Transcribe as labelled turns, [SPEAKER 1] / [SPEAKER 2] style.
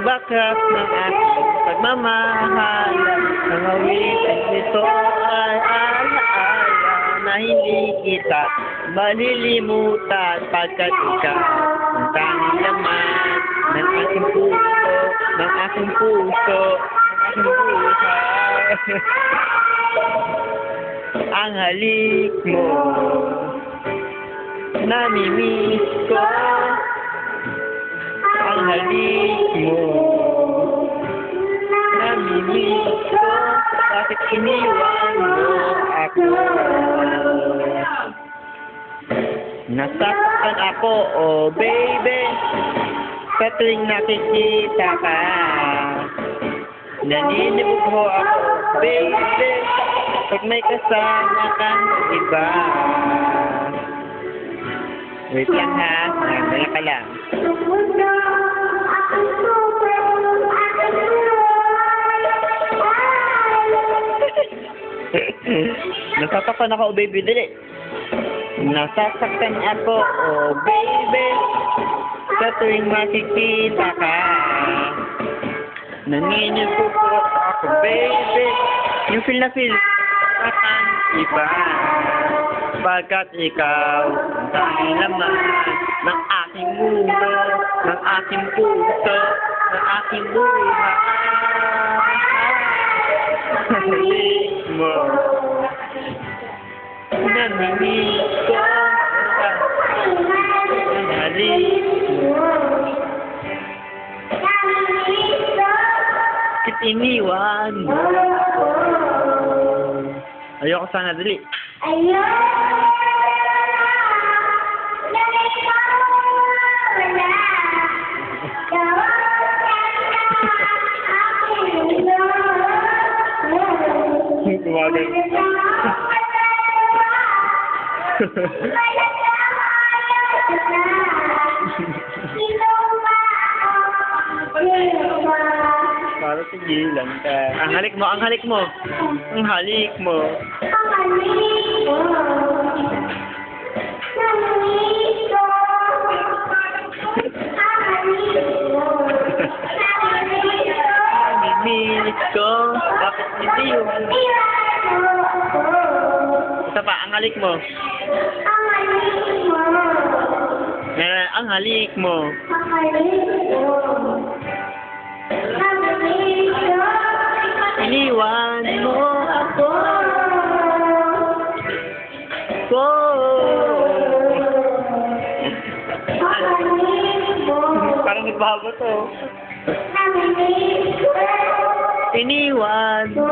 [SPEAKER 1] Pagbakas ng aking pagmamahal, ang awitin nito ay alaala na hindi kita malilimutan pagkat ikaw ang tanging laman ng aking puso, ng aking puso, ng aking buhay. Ang halik mo, namimiss ko. Ang halik mo, namimiss ko. Bakit iniwan mo ako? Nasaktan ako, oh baby, sa tuwing nakikita ka. Naninibog mo ako, baby, pag may kasama kang iba. Wait lang ha, mamaya ka lang. Nasasaktan ako, oh baby, dali. Nasasaktan ako, oh baby, sa tuwing makikita ka. Naninibog ako, baby, yung feel na feel kang iba. Pagkat ikaw ang tanging laman ng aking mundo, ng aking puso, ng aking buhay. Ang halik mo, namimiss ko. Ang halik mo, bakit iniwan mo? Ayoko sana, dali. Tumagal. Para tigilan ka. Ang halik mo, ang halik mo. Ang halik mo. Namimiss ko. Bakit hindi yun? Isa pa, ang halik mo. Ang halik mo. Iniwan mo ako. Parang nagbago to. Iniwan mo